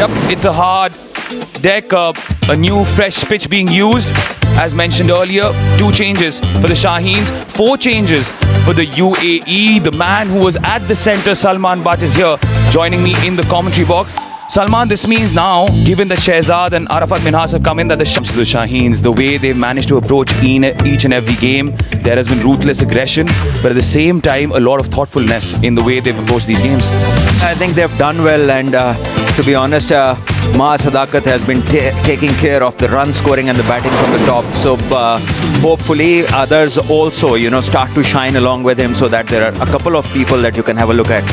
Yep, it's a hard deck, a new fresh pitch being used. As mentioned earlier, 2 changes for the Shaheens, 4 changes for the UAE. The man who was at the centre, Salman Butt, is here joining me in the commentary box. Salman, this means now, given that Shehzad and Arafat Minhas have come in, that the Shaheens, the way they've managed to approach each and every game, there has been ruthless aggression, but at the same time, a lot of thoughtfulness in the way they've approached these games. I think they've done well, and to be honest, Maha Sadakat has been taking care of the run scoring and the batting from the top. So hopefully others also, start to shine along with him, so that there are a couple of people that you can have a look at.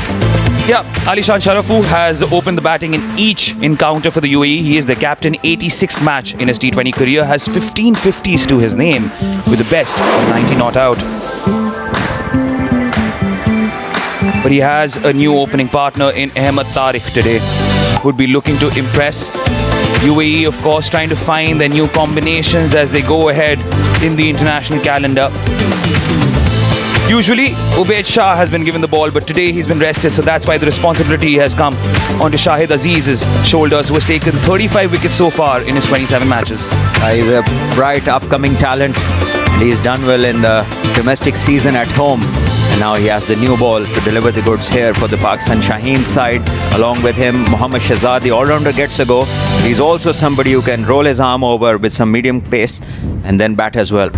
Yeah, Alishan Sharafu has opened the batting in each encounter for the UAE. He is the captain, 86th match in his T20 career, has 15 50s to his name, with the best of 90 not out. But he has a new opening partner in Ahmed Tariq today, would be looking to impress. UAE, of course, trying to find their new combinations as they go ahead in the international calendar. Usually, Ubaid Shah has been given the ball, but today he's been rested, so that's why the responsibility has come onto Shahid Aziz's shoulders, who has taken 35 wickets so far in his 27 matches. He's a bright upcoming talent, and he's done well in the domestic season at home. And now he has the new ball to deliver the goods here for the Pakistan Shaheen side. Along with him, Mohammad Shehzad, the all-rounder, gets a go. He's also somebody who can roll his arm over with some medium pace and then bat as well.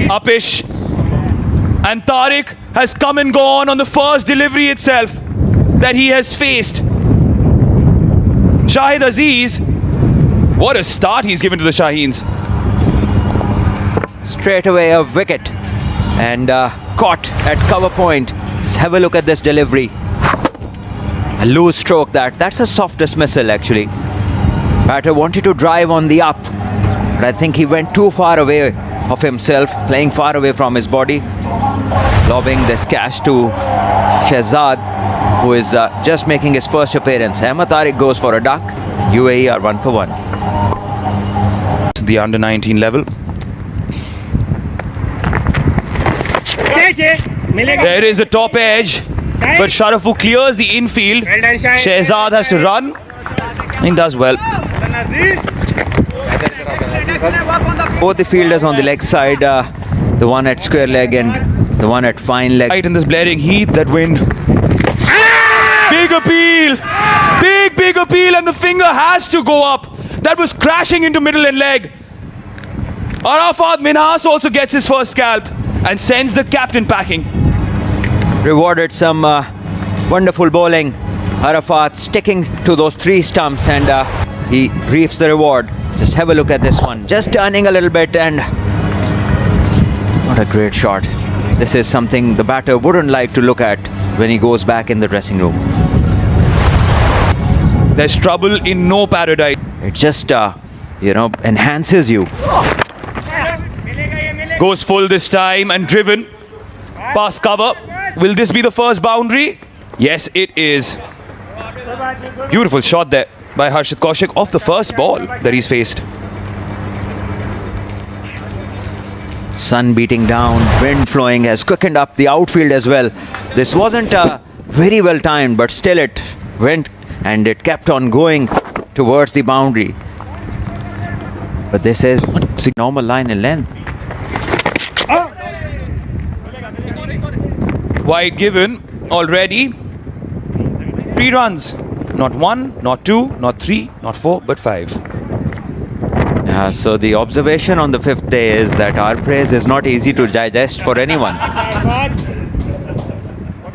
Upish and Tariq has come and gone on the first delivery itself that he has faced. Shahid Aziz, what a start he's given to the Shaheens. Straight away a wicket and caught at cover point. Just have a look at this delivery. A loose stroke that's a soft dismissal actually. Batter wanted to drive on the up, but I think he went too far away of himself, playing far away from his body, lobbing this catch to Shehzad, who is just making his first appearance. Ahmed Tariq goes for a duck. UAE are 1 for 1. The under 19 level. There is a top edge, but Sharafu clears the infield. Shehzad has to run and does well. Both the fielders on the leg side, the one at square leg and the one at fine leg. Right in this blaring heat, that wind. Big appeal! Big appeal, and the finger has to go up. That was crashing into middle and leg. Arafat Minhas also gets his first scalp and sends the captain packing. Rewarded some wonderful bowling. Arafat sticking to those 3 stumps, and he reaps the reward. Just have a look at this one. Just turning a little bit, and what a great shot. This is something the batter wouldn't like to look at when he goes back in the dressing room. There's trouble in no paradise. It just, enhances you. Goes full this time and driven past cover. Will this be the first boundary? Yes, it is. Beautiful shot there by Harshit Kaushik off the first ball that he's faced. Sun beating down, wind flowing has quickened up the outfield as well. This wasn't very well timed, but still it went and it kept on going towards the boundary. But this is a normal line in length. Wide given already. 3 runs. Not 1, not 2, not 3, not 4, but 5. So the observation on the 5th day is that our praise is not easy to digest for anyone.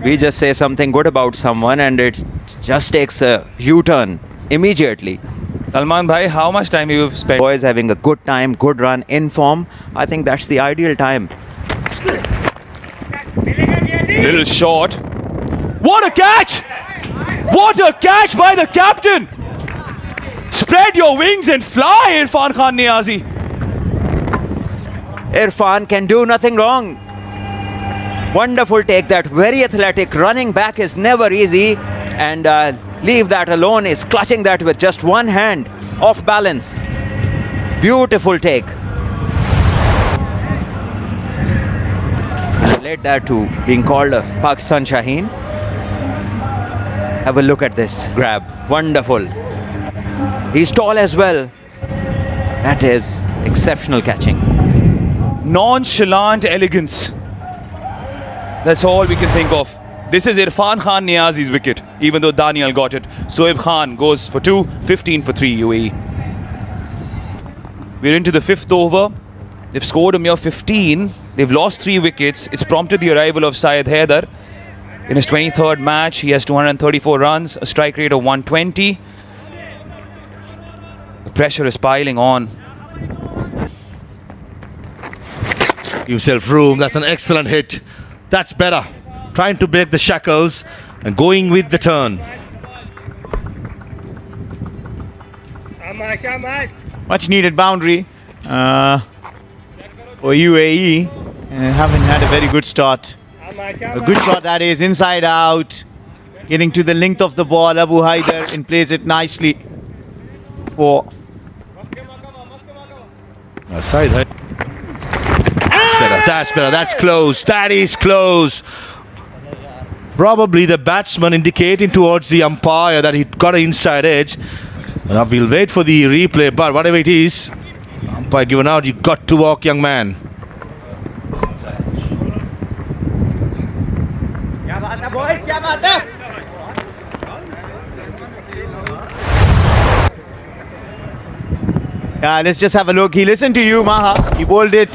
We just say something good about someone and it just takes a U-turn immediately. Salman bhai, how much time you've spent? Boys having a good time, good run, in form. I think that's the ideal time. Little short. What a catch! What a catch by the captain! Spread your wings and fly, Irfan Khan Niazi. Irfan can do nothing wrong. Wonderful take that, very athletic. Running back is never easy, and leave that alone is clutching that with just one hand, off balance. Beautiful take. Led that to being called a Pakistan Shaheen. Have a look at this grab. Wonderful. He's tall as well. That is exceptional catching. Nonchalant elegance. That's all we can think of. This is Irfan Khan Niazi's wicket, even though Daniel got it. Soeb Khan goes for 2, 15 for 3 UAE. We're into the 5th over. They've scored a mere 15. They've lost 3 wickets. It's prompted the arrival of Syed Haider. In his 23rd match, he has 234 runs, a strike rate of 120. The pressure is piling on. Give yourself room. That's an excellent hit. That's better. Trying to break the shackles and going with the turn. Much needed boundary for UAE. Haven't had a very good start. A good shot, that is, inside out. Getting to the length of the ball. Abu Haider and plays it nicely for Side. That's better. That's close. That is close. Probably the batsman indicating towards the umpire that he got an inside edge. Now we'll wait for the replay, but whatever it is, umpire given out, you got to walk, young man. let's just have a look. He listened to you, Maha. He bowled it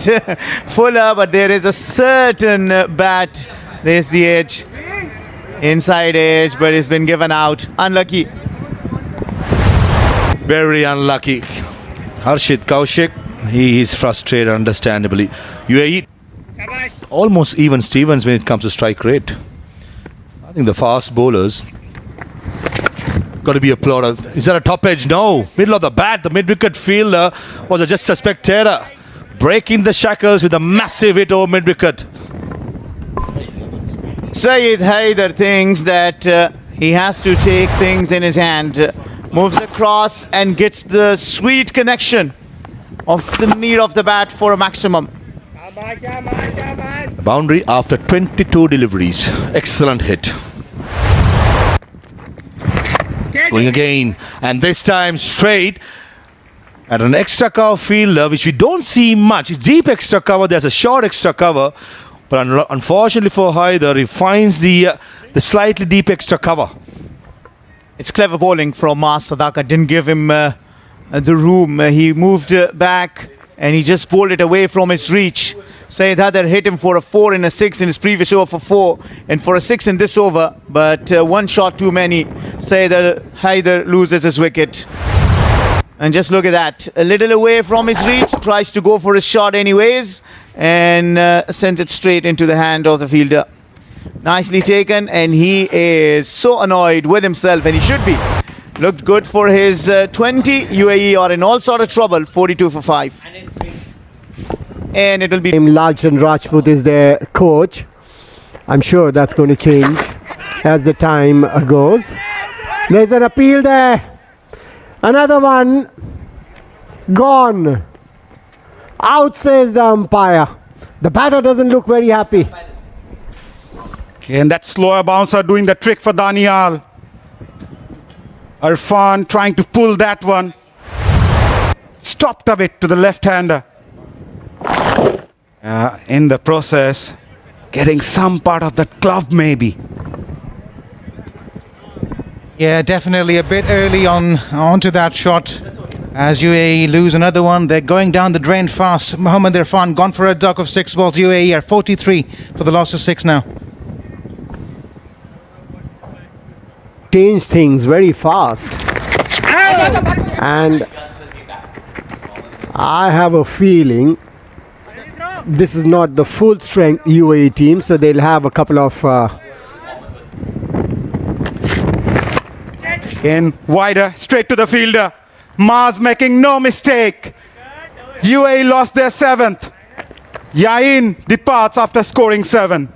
fuller, but there is a certain bat. There's the edge. Inside edge, but it's been given out. Unlucky. Very unlucky. Harshit Kaushik, he is frustrated, understandably. UAE almost even Stevens when it comes to strike rate. I think the fast bowlers got to be applauded. Is that a top edge? No. Middle of the bat, the mid-wicket fielder was just a spectator, breaking the shackles with a massive hit over mid-wicket. Syed Haider thinks that he has to take things in his hand. Moves across and gets the sweet connection of the meat of the bat for a maximum. Boundary after 22 deliveries. Excellent hit. Going again, and this time straight at an extra cover fielder, which we don't see much. It's deep extra cover, there's a short extra cover, but unfortunately for Haider, he finds the slightly deep extra cover. It's clever bowling from Mas Sadaka. Didn't give him the room. He moved back and he just bowled it away from his reach. Syed Haider hit him for a 4 and a 6 in his previous over for 4 and for a 6 in this over, but one shot too many. Syed Haider loses his wicket. And just look at that, a little away from his reach, tries to go for his shot anyways, and sends it straight into the hand of the fielder. Nicely taken, and he is so annoyed with himself, and he should be. Looked good for his 20. UAE are in all sort of trouble, 42 for 5. And it will be Lalchan Rajput is their coach. I'm sure that's going to change as the time goes. There's an appeal there. Another one gone. Out, says the umpire. The batter doesn't look very happy. Okay, and that slower bouncer doing the trick for Daniel. Irfan trying to pull that one. Stopped a bit to the left-hander. In the process, getting some part of that glove maybe. Yeah, definitely a bit early onto that shot. As UAE lose another one, they're going down the drain fast. Mohammad Irfan gone for a duck of 6 balls. UAE are 43 for the loss of 6 now. Change things very fast. And I have a feeling this is not the full strength UAE team, so they'll have a couple of In wider, straight to the fielder. Mars making no mistake. UAE lost their 7th. Yain departs after scoring 7.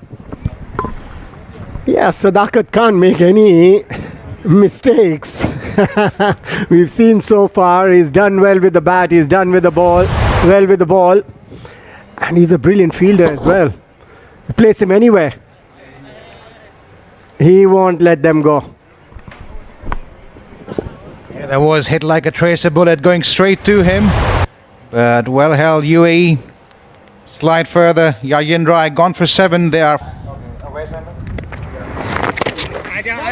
yeah, Sadakat can't make any mistakes. We've seen so far he's done well with the bat, he's done with the ball, well with the ball, and he's a brilliant fielder as well. Place him anywhere, he won't let them go. Yeah, that was hit like a tracer bullet going straight to him. But well held. UAE slide further. Yayin Rai gone for 7. They are.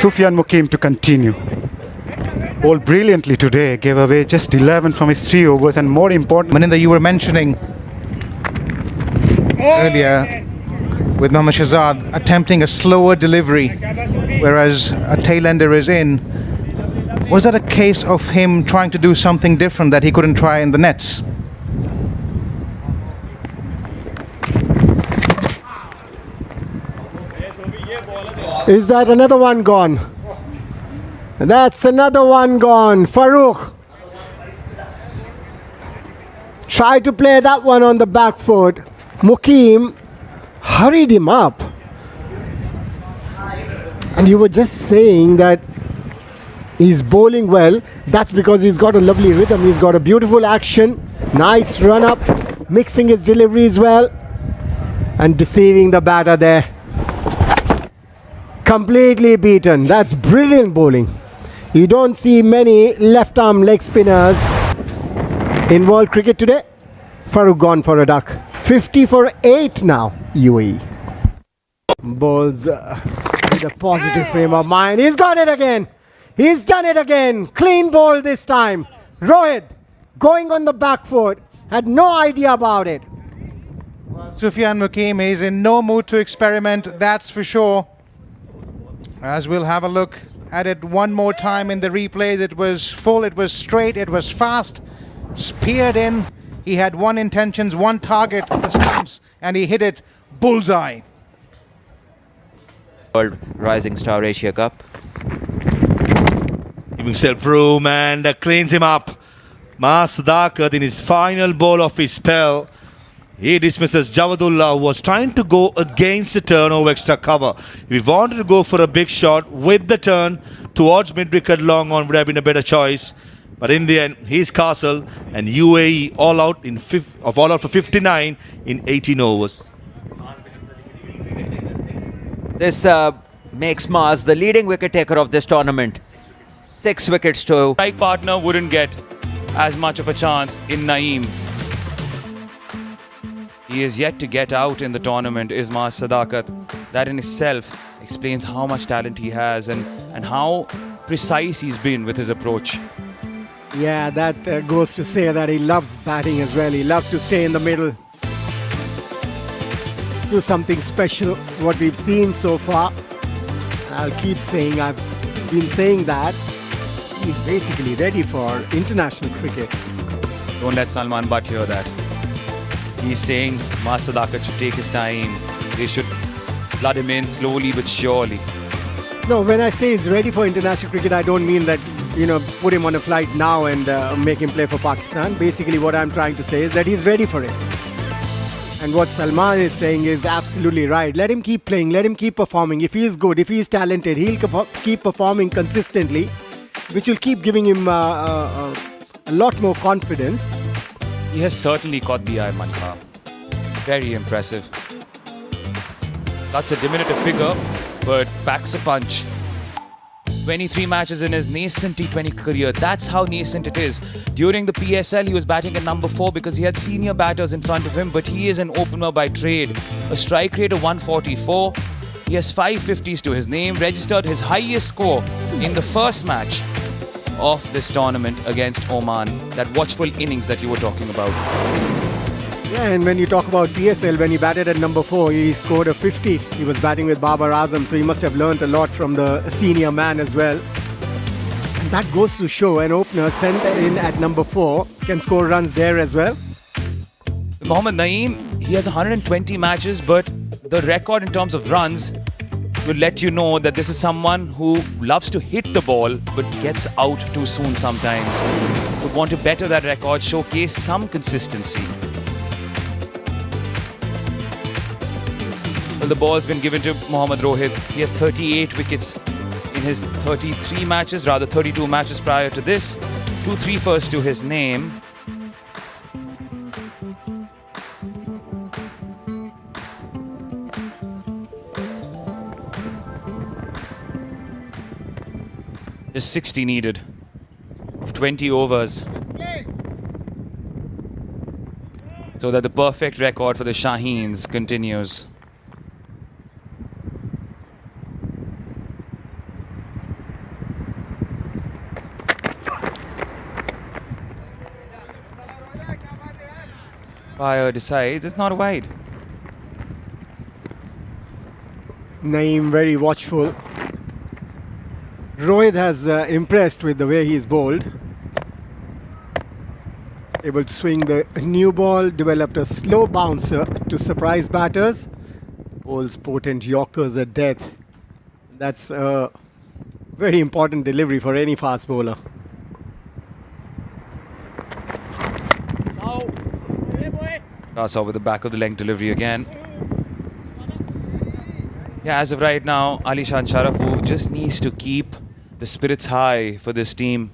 Sufyan Mukim to continue. Bowled brilliantly today, gave away just 11 from his 3 overs, and more important, Maninda, you were mentioning earlier with Mohammad Shahzad attempting a slower delivery, whereas a tailender is in. Was that a case of him trying to do something different that he couldn't try in the nets? Is that another one gone? That's another one gone. Farooq tried to play that one on the back foot. Mukim hurried him up. And you were just saying that he's bowling well. That's because he's got a lovely rhythm. He's got a beautiful action. Nice run up. Mixing his deliveries well. And deceiving the batter there. Completely beaten. That's brilliant bowling. You don't see many left arm leg spinners in world cricket today. Farooq gone for a duck. 50 for 8 now, UAE. Bowls with a positive frame of mind. He's got it again. He's done it again. Clean bowl this time. Rohit going on the back foot. Had no idea about it. Sufyan Mukim is in no mood to experiment, that's for sure. As we'll have a look at it one more time in the replays. It was full, it was straight, it was fast, speared in. He had one intentions, one target, the stumps, and he hit it bullseye. World Rising Star Asia Cup. Giving himself room and cleans him up. Mas Sadakat in his final ball of his spell. He dismisses Jawadullah, who was trying to go against the turn over extra cover. If he wanted to go for a big shot with the turn towards mid-wicket long on, would have been a better choice. But in the end, he's Castle and UAE all out for 59 in 18 overs. This makes Mars the leading wicket taker of this tournament. 6 wickets to. Strike partner wouldn't get as much of a chance in Naeem. He is yet to get out in the tournament, is Mas Sadakat. That in itself explains how much talent he has and how precise he's been with his approach. Yeah, that goes to say that he loves batting as well. He loves to stay in the middle. Do something special, what we've seen so far. I'll keep saying, I've been saying that. He's basically ready for international cricket. Don't let Salman Butt hear that. He's saying Mas Sadakat should take his time. They should flood him in slowly but surely. No, when I say he's ready for international cricket, I don't mean that, put him on a flight now and make him play for Pakistan. Basically, what I'm trying to say is that he's ready for it. And what Salman is saying is absolutely right. Let him keep playing. Let him keep performing. If he is good, if he is talented, he'll keep performing consistently, which will keep giving him a lot more confidence. He has certainly caught the eye, Manika. Very impressive. That's a diminutive figure, but packs a punch. 23 matches in his nascent T20 career. That's how nascent it is. During the PSL, he was batting at number 4 because he had senior batters in front of him, but he is an opener by trade. A strike rate of 144. He has 5 50s to his name, registered his highest score in the first match of this tournament against Oman. That watchful innings that you were talking about. Yeah, and when you talk about PSL, when he batted at number 4, he scored a 50. He was batting with Babar Azam, so he must have learnt a lot from the senior man as well. And that goes to show an opener sent in at number 4 can score runs there as well. Mohammad Naeem, he has 120 matches, but the record in terms of runs will let you know that this is someone who loves to hit the ball but gets out too soon sometimes. Would want to better that record, showcase some consistency. Well, the ball's been given to Mohammad Rohit. He has 38 wickets in his 33 matches, rather 32 matches prior to this. 2 3-first to his name. Just 60 needed 20 overs. So that the perfect record for the Shaheens continues. Umpire decides it's not wide. Naeem very watchful. Rohit has impressed with the way he's bowled. Able to swing the new ball, developed a slow bouncer to surprise batters. Bowls potent Yorkers at death. That's a very important delivery for any fast bowler. Pass over the back of the length delivery again. Yeah, as of right now, Ali Shan Sharafu just needs to keep the spirits high for this team.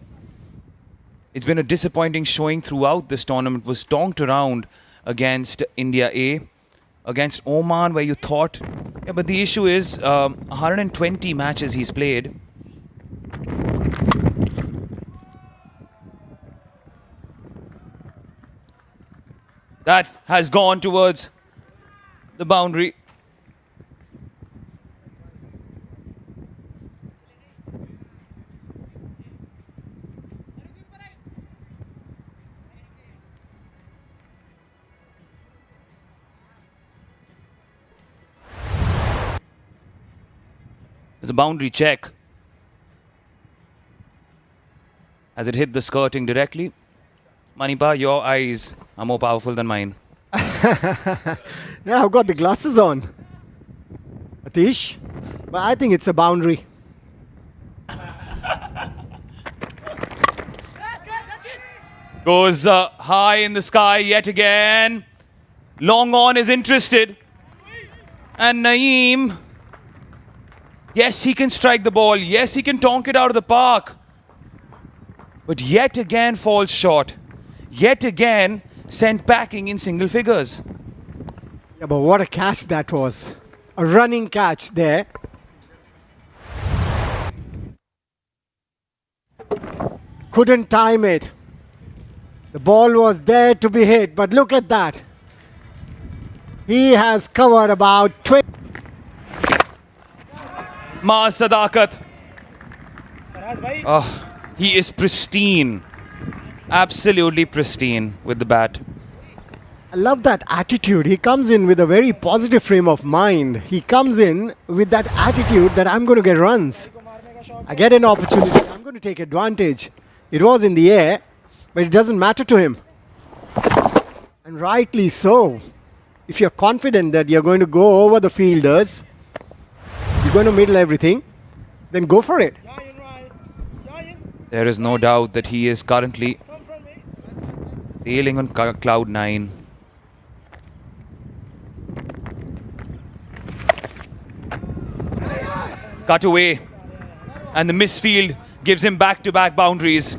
It's been a disappointing showing throughout this tournament. Was stonked around against India A, against Oman, where you thought, yeah, but the issue is 120 matches he's played. That has gone towards the boundary. There's a boundary check. Has it hit the skirting directly? Manipa, your eyes are more powerful than mine. Yeah, I've got the glasses on, Atish. But I think it's a boundary. Goes high in the sky yet again. Long on is interested. And Naeem, yes, he can strike the ball. Yes, he can tonk it out of the park. But yet again falls short. Yet again sent packing in single figures. Yeah, but what a catch that was. A running catch there. Couldn't time it. The ball was there to be hit, but look at that. He has covered about 20. Maaz Sadakat. Oh, he is pristine. Absolutely pristine with the bat. I love that attitude. He comes in with a very positive frame of mind. He comes in with that attitude that I'm going to get runs. I get an opportunity. I'm going to take advantage. It was in the air, but it doesn't matter to him. And rightly so. If you're confident that you're going to go over the fielders, you're going to middle everything, then go for it. There is no doubt that he is currently sailing on cloud 9. Cut away. And the misfield gives him back-to-back boundaries.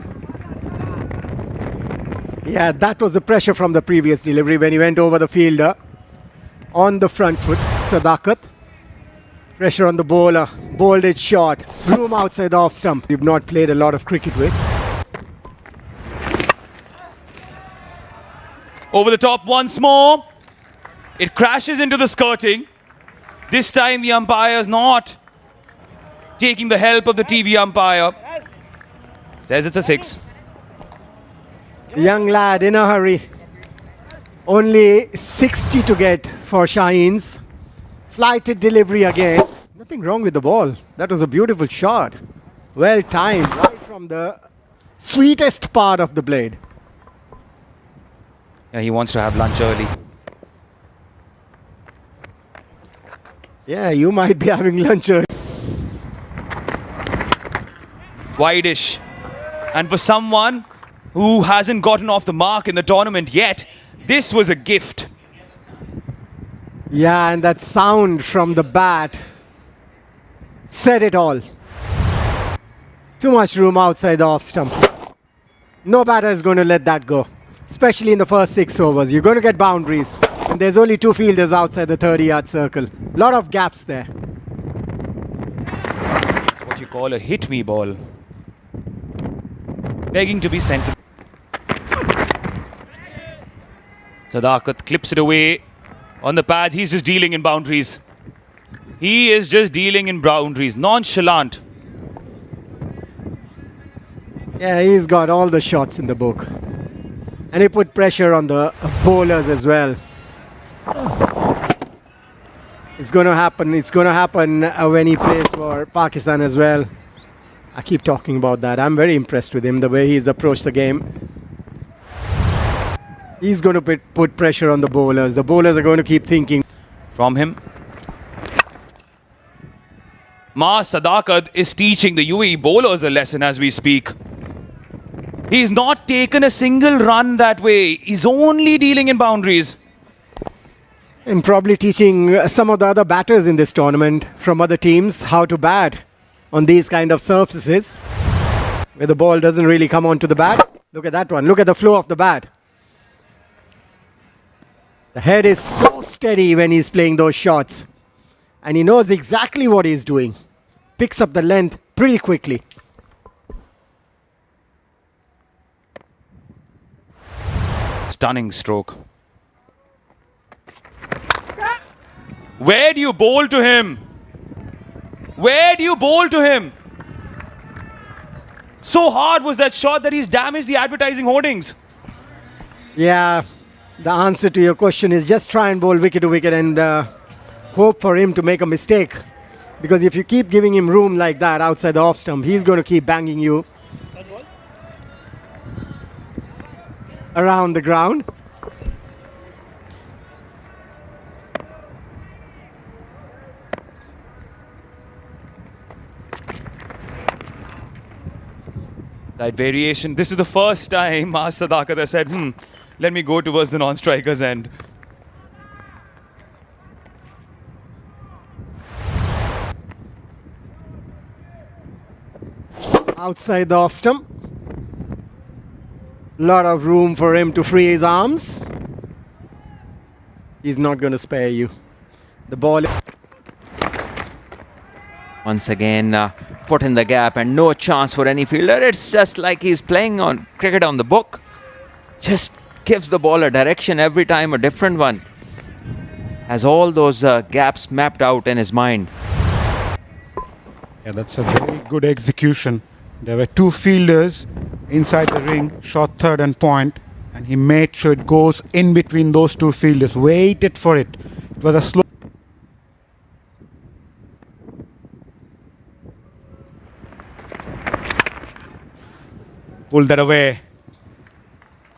Yeah, that was the pressure from the previous delivery when he went over the fielder on the front foot. Sadakat. Pressure on the bowler. Bowled it short. Room outside the off stump. You've not played a lot of cricket with. Over the top once more. It crashes into the skirting. This time the umpire is not taking the help of the TV umpire. Says it's a 6. Young lad in a hurry. Only 60 to get for Shaheens. Flighted delivery again. Nothing wrong with the ball. That was a beautiful shot. Well timed, right from the sweetest part of the blade. Yeah, he wants to have lunch early. Yeah, you might be having lunch early. Wideish. And for someone who hasn't gotten off the mark in the tournament yet, this was a gift. Yeah, and that sound from the bat said it all. Too much room outside the off stump. No batter is going to let that go. Especially in the first 6 overs. You're going to get boundaries. And there's only 2 fielders outside the 30-yard circle. Lot of gaps there. It's what you call a hit me ball. begging to be sent to. Sadakat clips it away on the pads. He's just dealing in boundaries. He is just dealing in boundaries. Nonchalant. Yeah, he's got all the shots in the book. And he put pressure on the bowlers as well. It's going to happen. It's going to happen when he plays for Pakistan as well. I keep talking about that. I'm very impressed with him, the way he's approached the game. He's going to put pressure on the bowlers. The bowlers are going to keep thinking. From him. Sadakat is teaching the UAE bowlers a lesson as we speak. He's not taken a single run that way. He's only dealing in boundaries. And probably teaching some of the other batters in this tournament from other teams how to bat on these kind of surfaces where the ball doesn't really come onto the bat. Look at that one. Look at the flow of the bat. The head is so steady when he's playing those shots. And he knows exactly what he's doing. Picks up the length pretty quickly. Stunning stroke. Where do you bowl to him? Where do you bowl to him? So hard was that shot that he's damaged the advertising hoardings. Yeah, the answer to your question is just try and bowl wicket to wicket and hope for him to make a mistake. Because if you keep giving him room like that outside the off stump, he's going to keep banging you around the ground. That variation. This is the first time Sadakat has said, let me go towards the non-striker's end. Outside the off stump. Lot of room for him to free his arms. He's not going to spare you. The ball. Once again, put in the gap and no chance for any fielder. It's just like he's playing on cricket on the book. Just gives the ball a direction every time, a different one. Has all those gaps mapped out in his mind. Yeah, that's a very good execution. There were two fielders inside the ring, shot third and point, and he made sure it goes in between those two fielders. Waited for it. It was a slow. Pulled that away.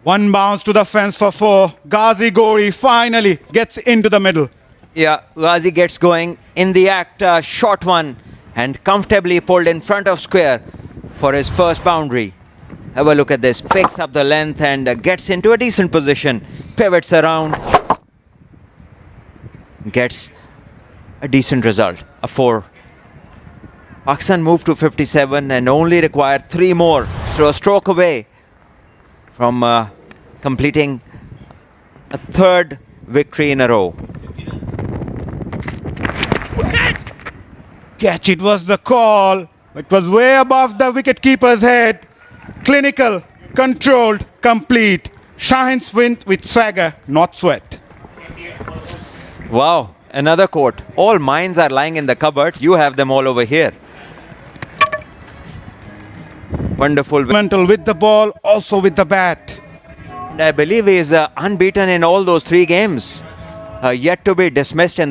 One bounce to the fence for 4. Ghazi Gori finally gets into the middle. Yeah, Ghazi gets going in the act, short one, and comfortably pulled in front of square for his first boundary. Have a look at this. Picks up the length and gets into a decent position. Pivots around. Gets a decent result. A 4. Pakistan moved to 57 and only required 3 more. So a stroke away from completing a 3rd victory in a row. Catch, it was the call. It was way above the wicketkeeper's head. Clinical, controlled, complete. Shaheens wins with swagger, not sweat. Wow, another quote. All mines are lying in the cupboard. You have them all over here. Wonderful. Mental with the ball, also with the bat. And I believe he is unbeaten in all those 3 games. Yet to be dismissed in